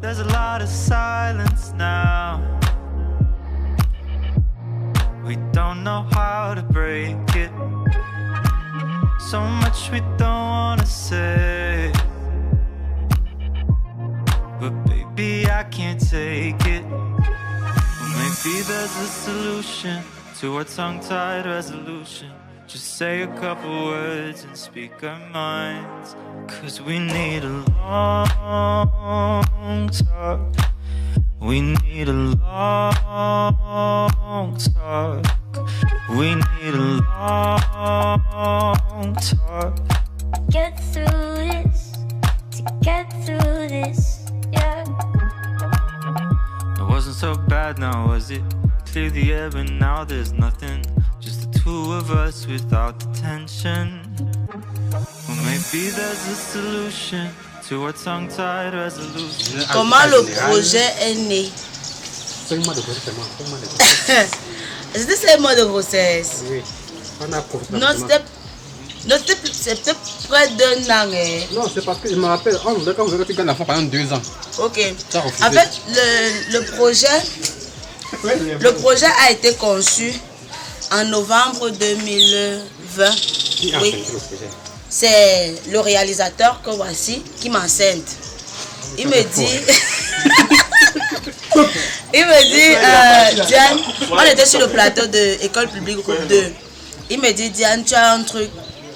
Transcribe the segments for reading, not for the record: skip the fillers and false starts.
There's a lot of silence now. We don't know how to break it. So much we don't wanna say. But baby, I can't take it. Well, maybe there's a solution to our tongue-tied resolution. Just say a couple words and speak our minds. 'Cause we need a long talk. We need a long talk. We need a long talk. Get through this, to get through this, yeah. It wasn't so bad now, was it? Clear the air but now there's nothing. Just the two of us without the tension. Well, maybe there's a solution to our tongue-tied resolution. Comment le projet est né? C'est un mois de grossesse seulement. C'était 5 mois de grossesse. Oui. On a profité. Non, c'était près d'un an. Non, c'est parce que je me rappelle, quand vous avez fait un enfant pendant 2 ans. Ok. En fait, le projet a été conçu en novembre 2020. Qui a Oui. fait le projet? C'est le réalisateur que voici qui m'enseigne. Il me dit, Diane, on était sur le plateau de École publique groupe 2. Il me dit, Diane, tu as un truc,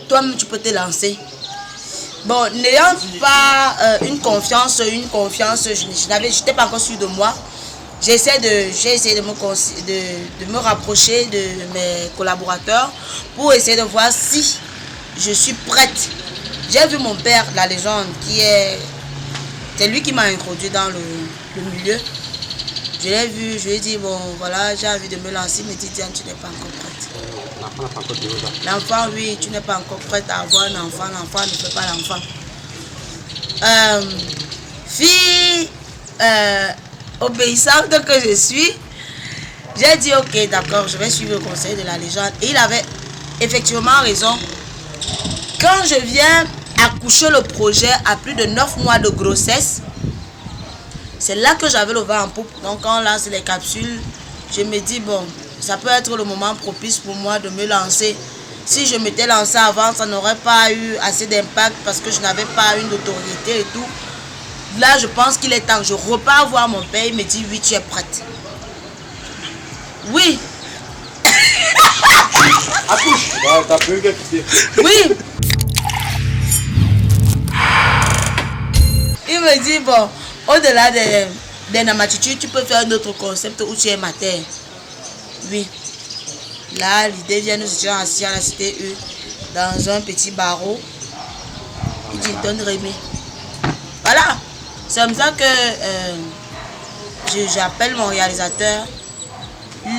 toi-même tu peux te lancer. Bon, n'ayant pas une confiance, je n'étais pas encore sûre de moi. J'ai essayé de me rapprocher de mes collaborateurs pour essayer de voir si je suis prête. J'ai vu mon père, la légende, c'est lui qui m'a introduit dans le milieu. Je l'ai vu, je lui ai dit, bon voilà, j'ai envie de me lancer. Il me dit, Diane, tu n'es pas encore prête. L'enfant n'a pas encore 2 ans. L'enfant, oui, tu n'es pas encore prête à avoir un enfant. L'enfant ne fait pas l'enfant. Fille obéissante que je suis, j'ai dit, ok, d'accord, je vais suivre le conseil de la légende. Et il avait effectivement raison. Quand je viens accoucher le projet à plus de 9 mois de grossesse, c'est là que j'avais le vent en poupe. Donc quand on lance les capsules, je me dis, bon, ça peut être le moment propice pour moi de me lancer. Si je m'étais lancé avant, ça n'aurait pas eu assez d'impact parce que je n'avais pas une autorité et tout. Là, je pense qu'il est temps. Je repars voir mon père, il me dit, oui, tu es prête. Oui. Accouche. T'as plus qu'à. Oui. Il me dit, bon, au-delà des namatitudes, tu peux faire un autre concept où tu es mater. Oui. Là, l'idée vient, nous étions assis à la cité U, dans un petit barreau. Il dit, donne Rémi. Voilà. C'est comme ça que j'appelle mon réalisateur.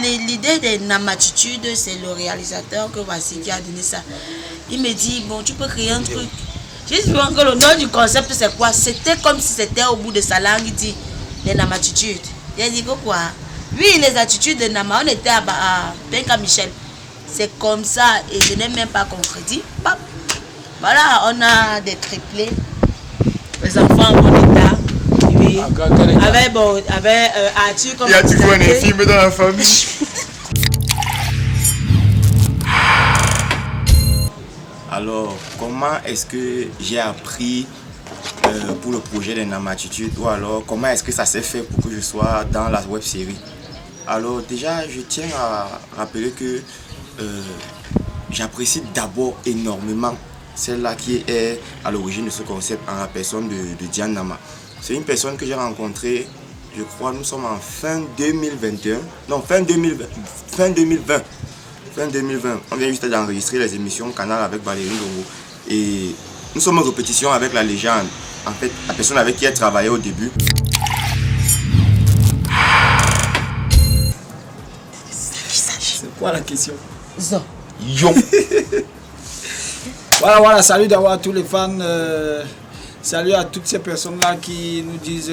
L'idée des namatitudes, c'est le réalisateur que voici qui a donné ça. Il me dit, bon, tu peux créer un truc. J'ai dit que le nom du concept, c'est quoi? C'était comme si c'était au bout de sa langue, il dit, les namatitudes. J'ai dit, quoi? Oui, les attitudes de Nama, on était à Penka Michel. C'est comme ça, et je n'ai même pas compris. Pap. Voilà, on a des triplés. Les enfants en bon état. Oui. Avec Arthur comme. Il y a du coup un infime dans la famille. Alors, comment est-ce que j'ai appris pour le projet des Namatitudes, ou alors comment est-ce que ça s'est fait pour que je sois dans la web série? Alors déjà, je tiens à rappeler que j'apprécie d'abord énormément celle-là qui est à l'origine de ce concept, en la personne de Diane Nama. C'est une personne que j'ai rencontrée, je crois, nous sommes en fin 2021, non, fin 2020. Fin 2020, on vient juste d'enregistrer les émissions Canal avec Valérie Longo. Et nous sommes en répétition avec la légende, en fait, la personne avec qui elle travaillait au début. C'est quoi la question? Yo. Voilà, salut d'avoir à tous les fans. Salut à toutes ces personnes-là qui nous disent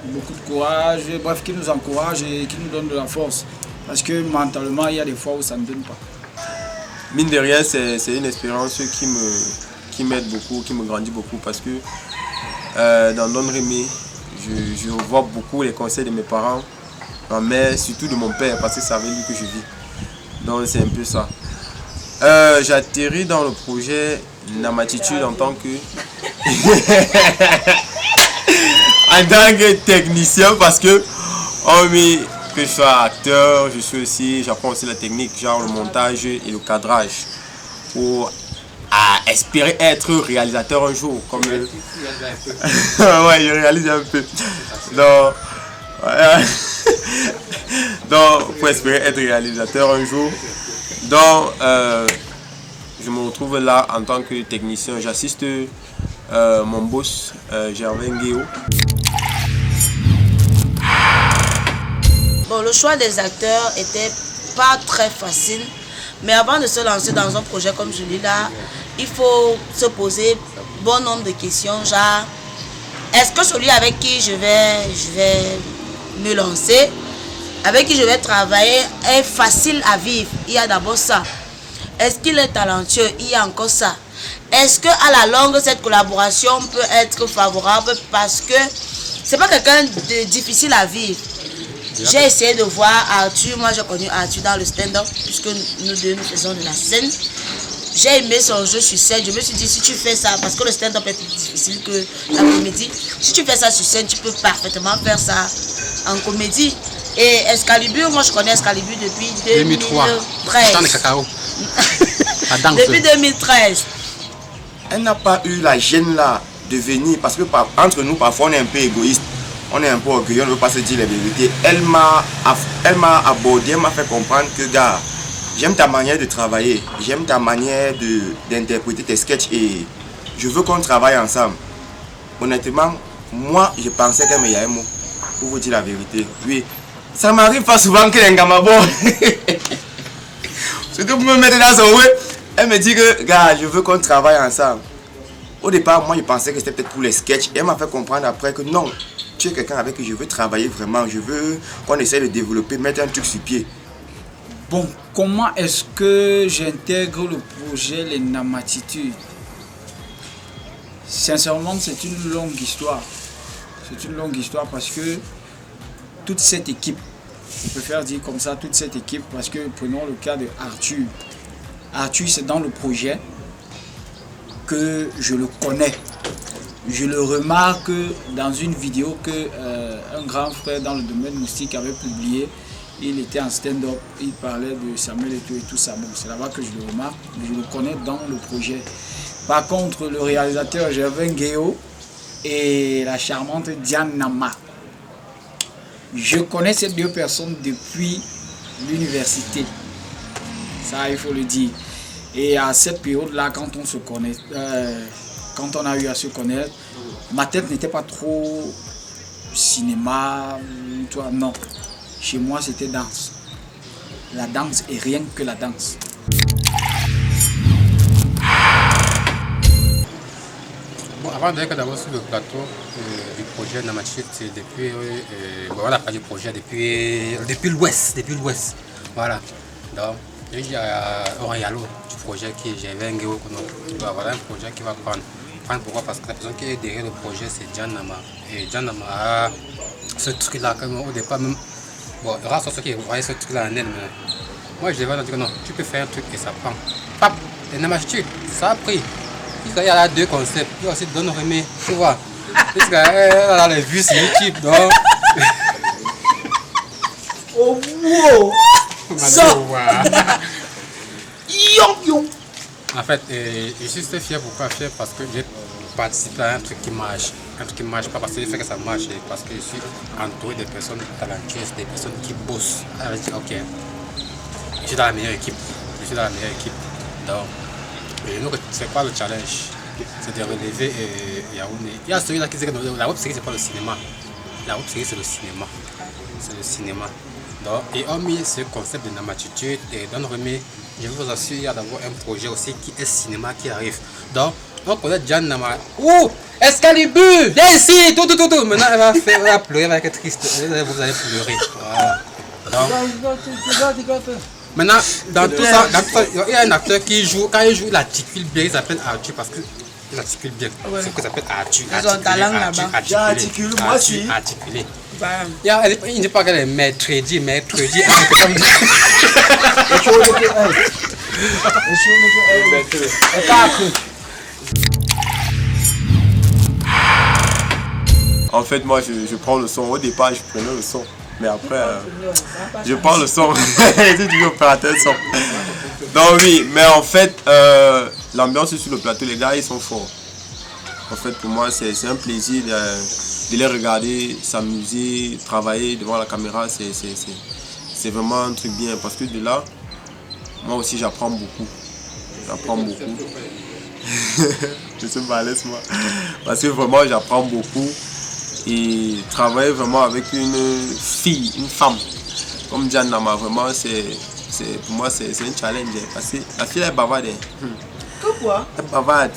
beaucoup de courage, bref, qui nous encouragent et qui nous donnent de la force. Parce que mentalement, il y a des fois où ça ne donne pas. Mine de rien, c'est une expérience qui m'aide beaucoup, qui me grandit beaucoup. Parce que dans Don Rémi, je revois beaucoup les conseils de mes parents, ma mère, surtout de mon père, parce que c'est avec lui que je vis. Donc c'est un peu ça. J'atterris dans le projet Namatitude en tant que en tant que technicien, parce que que je sois acteur, j'apprends aussi la technique, genre le montage et le cadrage, pour espérer être réalisateur un jour. Comme ouais, je réalise un peu. Donc, pour espérer être réalisateur un jour. Donc, je me retrouve là en tant que technicien. J'assiste mon boss, Gervais Nguéo. Bon, le choix des acteurs était pas très facile, mais avant de se lancer dans un projet comme celui-là, il faut se poser bon nombre de questions, genre, est-ce que celui avec qui je vais me lancer, avec qui je vais travailler, est facile à vivre? Il y a d'abord ça. Est-ce qu'il est talentueux? Il y a encore ça. Est-ce qu'à la longue, cette collaboration peut être favorable parce que c'est pas quelqu'un de difficile à vivre? J'ai essayé de voir Arthur, moi j'ai connu Arthur dans le stand-up, puisque nous deux nous faisons de la scène. J'ai aimé son jeu sur scène, je me suis dit si tu fais ça, parce que le stand-up est plus difficile que la comédie, si tu fais ça sur scène, tu peux parfaitement faire ça en comédie. Et Excalibur, moi je connais Excalibur depuis 2013. Depuis 2013. Elle n'a pas eu la gêne là de venir, parce que entre nous parfois on est un peu égoïste. On est un peu orgueilleux, on ne veut pas se dire la vérité. Elle m'a abordé, elle m'a fait comprendre que, gars, j'aime ta manière de travailler, j'aime ta manière d'interpréter tes sketchs et je veux qu'on travaille ensemble. Honnêtement, moi, je pensais qu'elle me y a un mot, pour vous dire la vérité. Oui, ça m'arrive pas souvent que les gars m'abordent. Surtout pour me mettre dans son ouais, elle me dit que, gars, je veux qu'on travaille ensemble. Au départ, moi, je pensais que c'était peut-être pour les sketchs. Et elle m'a fait comprendre après que non. Tu es quelqu'un avec qui je veux travailler vraiment, je veux qu'on essaie de développer, mettre un truc sur pied. Bon, comment est-ce que j'intègre le projet Les Namatitudes? Sincèrement, c'est une longue histoire. C'est une longue histoire parce que toute cette équipe, je préfère dire comme ça, toute cette équipe, parce que prenons le cas de Arthur. Arthur, c'est dans le projet que je le connais. Je le remarque dans une vidéo que un grand frère dans le domaine moustique avait publié. Il était en stand-up, il parlait de Samuel et tout ça. Bon, c'est là-bas que je le remarque, mais je le connais dans le projet. Par contre, le réalisateur Gervais Nguéo et la charmante Diane Nama, je connais ces deux personnes depuis l'université. Ça, il faut le dire. Et à cette période-là, quand on se connaît, quand on a eu à se connaître, ma tête n'était pas trop cinéma, toi, non. Chez moi, c'était danse. La danse et rien que la danse. Bon, avant d'être d'abord sur le plateau du projet Namatitude, c'est depuis, voilà, pas du projet, depuis l'ouest, voilà. Donc, il y a Orialo du projet qui est Gervais Nguéo. Voilà un projet qui va prendre. Pourquoi? Parce que la personne qui est derrière le projet, c'est Diane Nama. Et Diane Nama a ce truc-là, au départ même. Bon, il y aura ceux qui voyaient ce truc-là en elle, mais moi je vais dire que non, tu peux faire un truc et ça prend. Pap, les Namatitudes, ça a pris. Il y a deux concepts. Il y a aussi Don Remé, tu vois. Parce qu'elle a les vues sur YouTube, donc. Oh wow! Ça! En fait, je suis fier. Pourquoi fier? Parce que j'ai participé à un truc qui marche. Un truc qui marche pas parce que je fais que ça marche, parce que je suis entouré de personnes talentueuses, des personnes qui bossent. Alors je dis ok, je suis dans la meilleure équipe. Donc, c'est quoi le challenge? C'est de relever Yaoundé. Il y a celui-là qui dit que la web série c'est pas le cinéma. La web série c'est le cinéma. C'est le cinéma. Donc, et on mis ce concept de Namatitude et Don Remé, je vous assure, il y a d'abord un projet aussi qui est cinéma qui arrive. Donc, on connaît Diane Nama. Ouh! Excalibur! Viens ici! Tout! Maintenant, elle va pleurer, elle va être triste. Vous allez pleurer. Voilà. Donc, maintenant, dans tout ça, il y a un acteur qui joue, quand il joue, il articule bien, il s'appelle Arthur parce que ils articulent bien. Ouais. C'est ce qu'on appelle articuler. Ils ont un talent là-bas. J'articule, moi aussi. Articuler. Voilà. Il n'est pas que les mercredis. En fait, moi, je prends le son. Au départ, je prenais le son. Mais après, je prends le son. C'est du opérateur son. Donc oui, mais en fait, l'ambiance sur le plateau, les gars, ils sont forts. En fait, pour moi, c'est un plaisir de les regarder, s'amuser, travailler devant la caméra. C'est vraiment un truc bien. Parce que de là, moi aussi, j'apprends beaucoup. Je suis balèze, moi. Parce que vraiment, j'apprends beaucoup. Et travailler vraiment avec une fille, une femme, comme Diane Nama, vraiment, pour moi, c'est un challenge. Parce que la fille, elle est bavarde. Pourquoi? Elle est bavarde.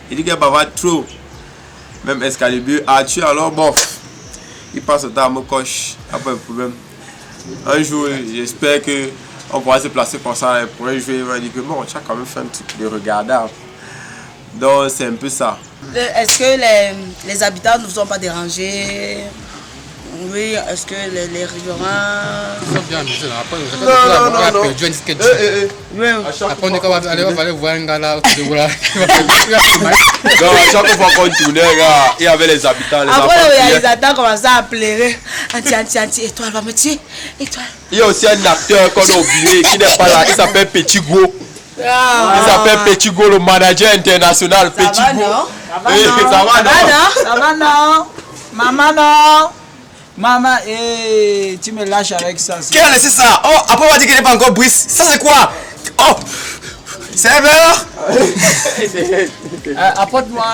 Il dit qu'elle bavarde trop. Même Excalibur, Arthur, alors bon, il passe le temps à me coche, pas de problème. Un jour, j'espère qu'on pourra se placer comme ça, elle pourrait jouer, il va dire que bon, tu as quand même fait un truc de regardable. Donc, c'est un peu ça. Est-ce que les habitants ne vous ont pas dérangés? Oui, est-ce que les riverains... Ils sont bien amusés. Après, on a perdu un disque de jeu. Oui. Après, on est comme aller voir un gars là, autour de là. Donc, à chaque fois qu'on tournait, il y avait les habitants, les enfants. Après, les réalisateurs commençaient à pleurer. Anti, étoile va me tuer. Étoile. Il y a aussi un acteur qu'on a oublié qui n'est pas là, il s'appelle Petit Go. Il s'appelle Petit Go, le manager international. Petit Go. Ça va non? Maman non? Maman, tu me lâches avec ça. Qui a laissé ça? Oh, après on va dire qu'il n'est pas encore brise. Ça c'est quoi? Oh, c'est un verre? Apporte-moi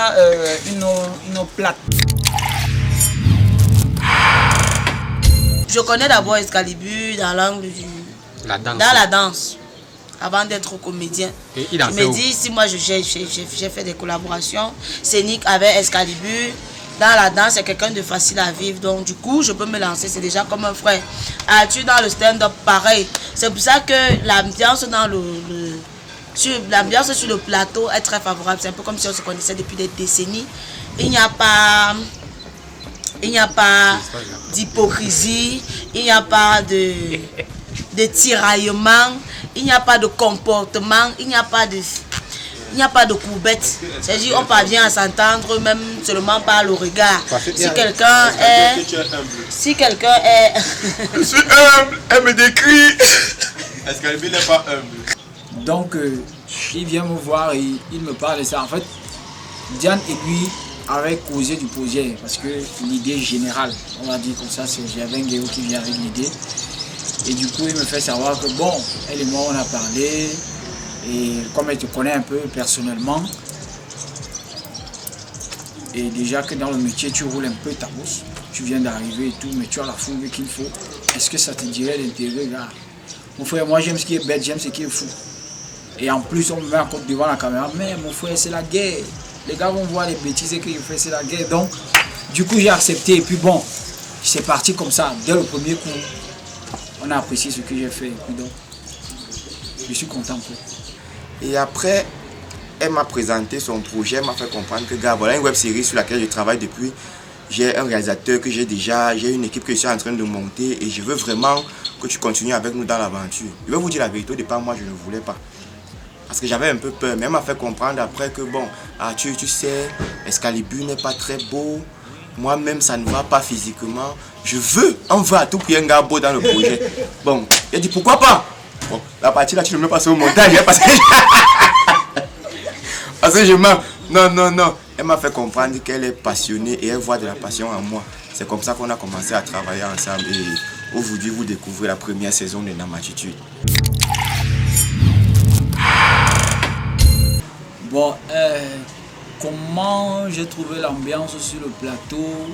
une eau plate. Je connais d'abord Excalibur dans l'angle du... Dans la danse. Avant d'être comédien. Et je me dis, si moi j'ai fait des collaborations scéniques avec Excalibur, dans la danse, c'est quelqu'un de facile à vivre. Donc du coup, je peux me lancer, c'est déjà comme un frère. As-tu dans le stand-up pareil? C'est pour ça que l'ambiance l'ambiance sur le plateau est très favorable. C'est un peu comme si on se connaissait depuis des décennies. Il n'y a pas d'hypocrisie, il n'y a pas de tiraillement, il n'y a pas de comportement, il n'y a pas de courbette. C'est-à-dire on parvient à s'entendre même seulement par le regard. Si quelqu'un est... Je suis humble, elle me décrit. Est-ce qu'elle n'est pas humble? Donc, il vient me voir et il me parle de ça. En fait, Diane et lui avaient causé du projet parce que l'idée générale, on va dire comme ça, c'est j'avais un Guéo qui vient avec l'idée. Et du coup, il me fait savoir que bon, elle et moi, on a parlé. Et comme elle te connaît un peu personnellement, et déjà que dans le métier, tu roules un peu ta bourse, tu viens d'arriver et tout, mais tu as la fougue qu'il faut. Est-ce que ça te dirait d'intérêt, gars? Mon frère, moi j'aime ce qui est bête, j'aime ce qui est fou. Et en plus, on me met en compte devant la caméra, mais mon frère, c'est la guerre. Les gars vont voir les bêtises qu'il fait, c'est la guerre. Donc, du coup, j'ai accepté. Et puis bon, c'est parti comme ça. Dès le premier coup, on a apprécié ce que j'ai fait. Et puis donc, je suis content. Et après, elle m'a présenté son projet, elle m'a fait comprendre que, gars, voilà une web série sur laquelle je travaille depuis. J'ai un réalisateur que j'ai une équipe que je suis en train de monter et je veux vraiment que tu continues avec nous dans l'aventure. Je vais vous dire la vérité, au départ, moi, je ne voulais pas. Parce que j'avais un peu peur, mais elle m'a fait comprendre après que, bon, Arthur, tu sais, Excalibur n'est pas très beau. Moi-même, ça ne va pas physiquement. On veut à tout prix un gars beau dans le projet. Bon, elle dit, pourquoi pas? Bon, la partie là, tu ne me mets pas sur le montage, hein, parce que je mens. Non. Elle m'a fait comprendre qu'elle est passionnée et elle voit de la passion en moi. C'est comme ça qu'on a commencé à travailler ensemble et aujourd'hui, vous découvrez la première saison de Namatitude. Bon, comment j'ai trouvé l'ambiance sur le plateau,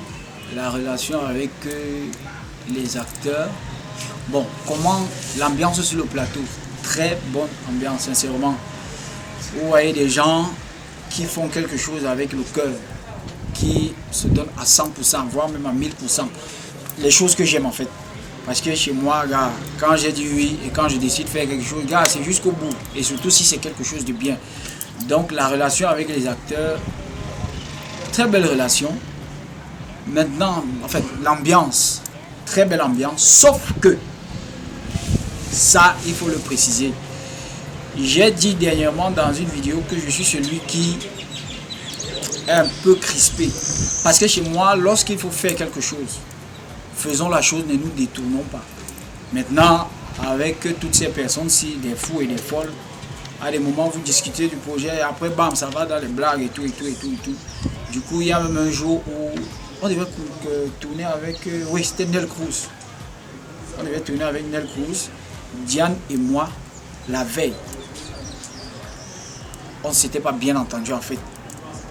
la relation avec les acteurs. Bon, comment l'ambiance sur le plateau? Très bonne ambiance, sincèrement. Vous voyez des gens qui font quelque chose avec le cœur, qui se donnent à 100%, voire même à 1000%. Les choses que j'aime en fait. Parce que chez moi, gars, quand j'ai dit oui et quand je décide de faire quelque chose, gars, c'est jusqu'au bout. Et surtout si c'est quelque chose de bien. Donc la relation avec les acteurs, très belle relation. Maintenant, en fait, l'ambiance, très belle ambiance, sauf que, ça, il faut le préciser. J'ai dit dernièrement dans une vidéo que je suis celui qui est un peu crispé. Parce que chez moi, lorsqu'il faut faire quelque chose, faisons la chose, ne nous détournons pas. Maintenant, avec toutes ces personnes-ci, des fous et des folles, à des moments vous discutez du projet et après, bam, ça va dans les blagues et tout. Du coup, il y a même un jour où on devait tourner avec... oui, c'était Nel Cruz. On devait tourner avec Nel Cruz, Diane et moi, la veille. On ne s'était pas bien entendu en fait,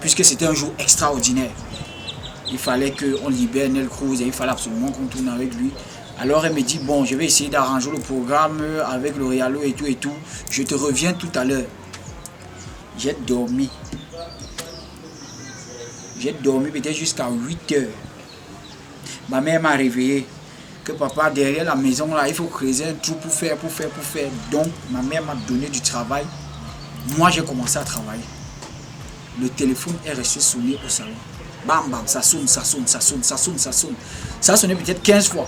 puisque c'était un jour extraordinaire. Il fallait qu'on libère Nel Cruz et il fallait absolument qu'on tourne avec lui. Alors elle me dit, bon, je vais essayer d'arranger le programme avec le Réalo et tout. Je te reviens tout à l'heure. J'ai dormi. J'ai dormi peut-être jusqu'à 8 heures. Ma mère m'a réveillé. Que papa, derrière la maison, là, il faut creuser un trou pour faire. Donc, ma mère m'a donné du travail. Moi, j'ai commencé à travailler. Le téléphone est resté sonné au salon. Bam, bam, ça sonne. Ça a sonné peut-être 15 fois.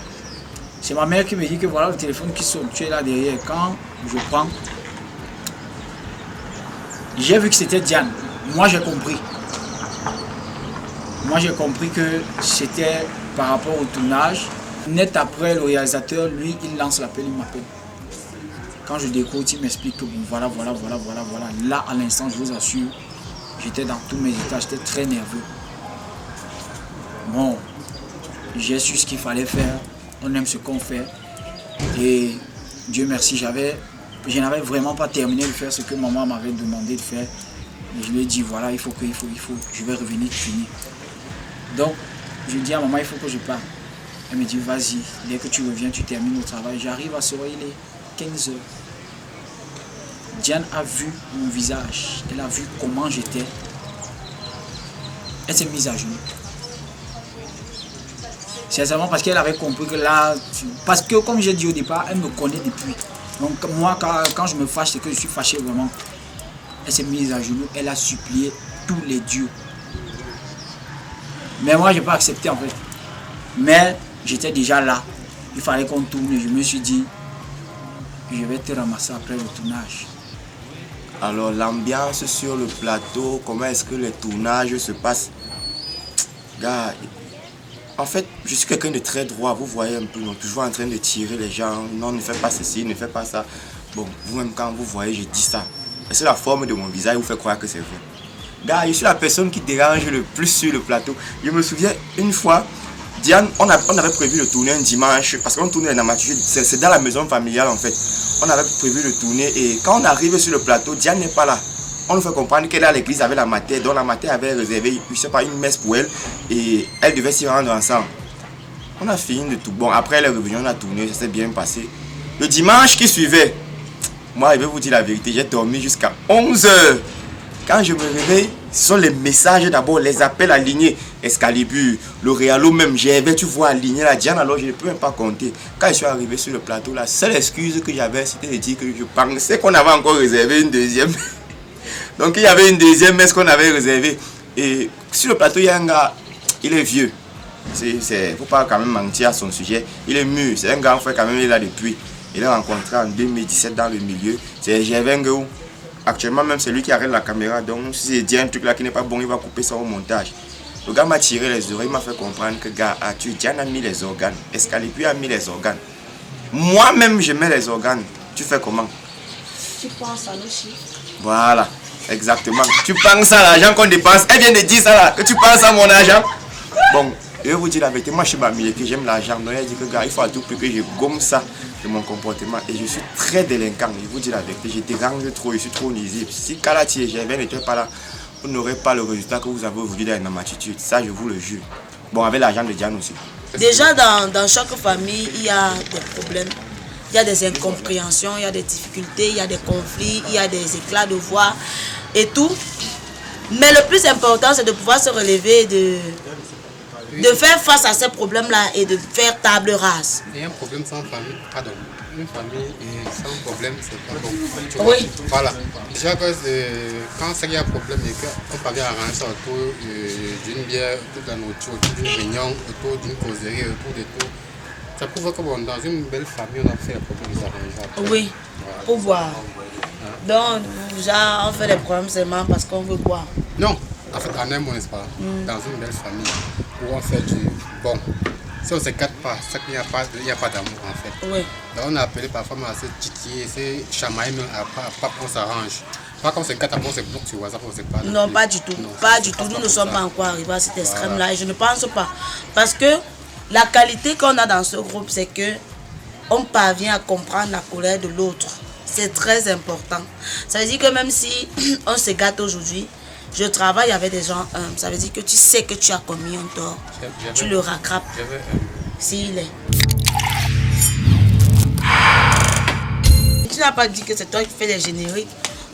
C'est ma mère qui me dit que voilà le téléphone qui sonne. Tu es là derrière. Quand je prends, j'ai vu que c'était Diane. Moi, j'ai compris. Que c'était par rapport au tournage. Net après, le réalisateur, lui, il lance l'appel, il m'appelle. Quand je découvre, il m'explique que bon, voilà. Là, à l'instant, je vous assure, j'étais dans tous mes états, j'étais très nerveux. Bon, j'ai su ce qu'il fallait faire. On aime ce qu'on fait. Et Dieu merci, je n'avais vraiment pas terminé de faire ce que maman m'avait demandé de faire. Et je lui ai dit, voilà, il faut, je vais revenir finir. Donc, je dis à maman, il faut que je parte. Elle me dit, vas-y, dès que tu reviens, tu termines le travail. J'arrive à ce soir, il est 15 heures. Diane a vu mon visage, elle a vu comment j'étais. Elle s'est mise à genoux. C'est seulement parce qu'elle avait compris que là, parce que comme j'ai dit au départ, elle me connaît depuis. Donc moi, quand je me fâche, c'est que je suis fâché vraiment. Elle s'est mise à genoux, elle a supplié tous les dieux. Mais moi, je n'ai pas accepté en fait. Mais j'étais déjà là. Il fallait qu'on tourne. Je me suis dit, je vais te ramasser après le tournage. Alors l'ambiance sur le plateau, comment est-ce que les tournages se passent? Gars, en fait, je suis quelqu'un de très droit, vous voyez un peu, non, toujours en train de tirer les gens, non, ne fais pas ceci, ne fais pas ça. Bon, vous-même quand vous voyez, je dis ça. Et c'est la forme de mon visage vous fait croire que c'est vrai. Gars, je suis la personne qui dérange le plus sur le plateau. Je me souviens, une fois, Diane, on avait prévu de tourner un dimanche, parce qu'on tournait en amateur, c'est dans la maison familiale en fait. On avait prévu de tourner et quand on arrive sur le plateau, Diane n'est pas là. On nous fait comprendre qu'elle est à l'église avec la mater, donc la mater avait réservé, je sais pas, une messe pour elle et elle devait s'y rendre ensemble. On a fini de tout. Bon, après elle est revenue, on a tourné, ça s'est bien passé. Le dimanche qui suivait, moi je vais vous dire la vérité, j'ai dormi jusqu'à 11 h. Quand je me réveille, ce sont les messages d'abord, les appels alignés. Excalibur, le Réalo même, j'avais, tu vois, aligné la Diane, alors je ne peux même pas compter. Quand je suis arrivé sur le plateau, la seule excuse que j'avais, c'était de dire que je pensais qu'on avait encore réservé une deuxième. Donc il y avait une deuxième messe qu'on avait réservée. Et sur le plateau, il y a un gars, il est vieux. Il ne faut pas quand même mentir à son sujet. Il est mûr, c'est un grand frère quand même, il est là depuis. Il l'a rencontré en 2017 dans le milieu. C'est Gervais. Actuellement même c'est lui qui arrête la caméra. Donc si c'est dit un truc là qui n'est pas bon, il va couper ça au montage. Le gars m'a tiré les oreilles, il m'a fait comprendre que gars, Diane a mis les organes. Excalibur a mis les organes. Moi-même je mets les organes. Tu fais comment? Tu penses à nos chiffres. Voilà, exactement. Tu penses à l'argent qu'on dépense. Elle vient de dire ça là, que tu penses à mon argent. Bon, je vais vous dire la vérité, moi je suis bamilé, que j'aime l'argent. Donc elle dit que gars, il faut à tout prix que je gomme ça de mon comportement. Et je suis très délinquant, je vous dis la vérité, je dérange trop, je suis trop nuisible. Si Kalati et Gervais n'étaient pas là, vous n'aurez pas le résultat que vous avez aujourd'hui dans ma attitude. Ça, je vous le jure. Bon, avec l'argent de Diane aussi. Déjà, dans chaque famille, il y a des problèmes. Il y a des incompréhensions, il y a des difficultés, il y a des conflits, il y a des éclats de voix et tout. Mais le plus important, c'est de pouvoir se relever de faire face à ces problèmes-là et de faire table rase. Et un problème sans famille, pardon, une famille sans problème, c'est pas bon. Oui. Voilà. Déjà, quand il y a un problème et qu'on parvient à arranger ça autour d'une bière, autour de la nourriture, autour d'une réunion, autour d'une causerie, autour de tout, ça prouve que bon, dans une belle famille, on a fait les problèmes arrangés. Oui, voilà. pour boire. Donc, genre, on fait des problèmes seulement parce qu'on veut boire. Non, en fait, en un mot, n'est-ce pas, dans une belle famille où on fait du bon, si on ne se gâte pas, c'est qu'il n'y a pas d'amour en fait. Oui. Donc on a appelé parfois à se titiller, se chamailler, mais pas on s'arrange. Pas qu'on se gâte, après on se bloque sur WhatsApp, on se parle. Non, pas du tout. Non, pas du tout. Nous ne sommes pas encore arrivés à cet extrême-là et je ne pense pas. Parce que la qualité qu'on a dans ce groupe, c'est que on parvient à comprendre la colère de l'autre. C'est très important. Ça veut dire que même si on se gâte aujourd'hui, je travaille avec des gens humbles. Ça veut dire que tu sais que tu as commis un tort. Tu le rattrapes. S'il est. Tu n'as pas dit que c'est toi qui fais les génériques.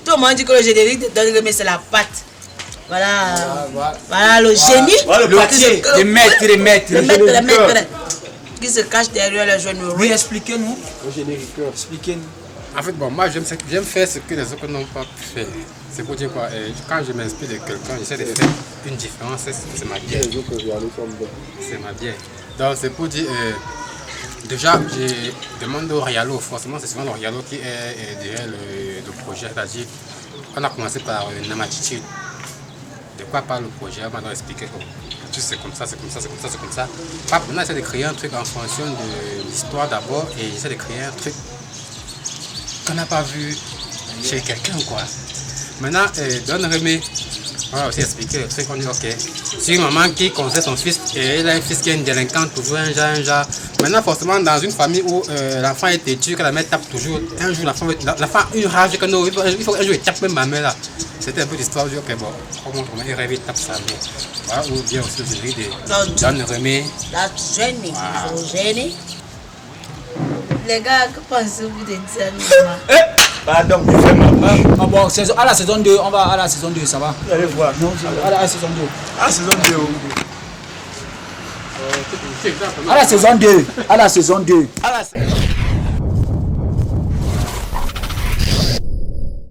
Tout le monde dit que le générique te donne, mais c'est la patte. Voilà. Voilà le génie. Le métier, le maître. Qui se cache derrière le genou. Oui, expliquez-nous. Le générique. Expliquez-nous. En fait, bon, moi j'aime faire ce que les autres n'ont pas pu faire. C'est pour dire quoi, quand je m'inspire de quelqu'un, j'essaie de faire une différence, c'est ma bière. C'est ma bière. Donc c'est pour dire, déjà je demande au Rialo, forcément c'est souvent le Rialo qui est derrière le projet, c'est-à-dire on a commencé par une attitude. De quoi parle le projet, on m'a expliqué que c'est comme ça, c'est comme ça, c'est comme ça, c'est comme ça. Maintenant j'essaie de créer un truc en fonction de l'histoire d'abord et j'essaie de créer un truc qu'on n'a pas vu chez quelqu'un quoi. Maintenant, Don Rémy, on a aussi expliqué le truc, on dit ok, si une maman qui conseille son fils et elle a un fils qui est une délinquante, toujours un genre. Maintenant, forcément, dans une famille où l'enfant est têtu, que la mère tape toujours, un jour l'enfant a une rage, que non, il faut un jour il tape même ma mère là. C'était un peu l'histoire, je dis ok, bon, comment il rêve, il tape sa mère. Voilà, ou bien aussi le générique de Don Rémy. La gênée, gênée. Les gars, que pensez-vous de dire? Pardon, je fais ma part. Ah bon, à la saison 2, on va à la saison 2, ça va. Vous allez voir. Non, à la saison 2. Ah, saison 2. À la saison 2. À la saison 2.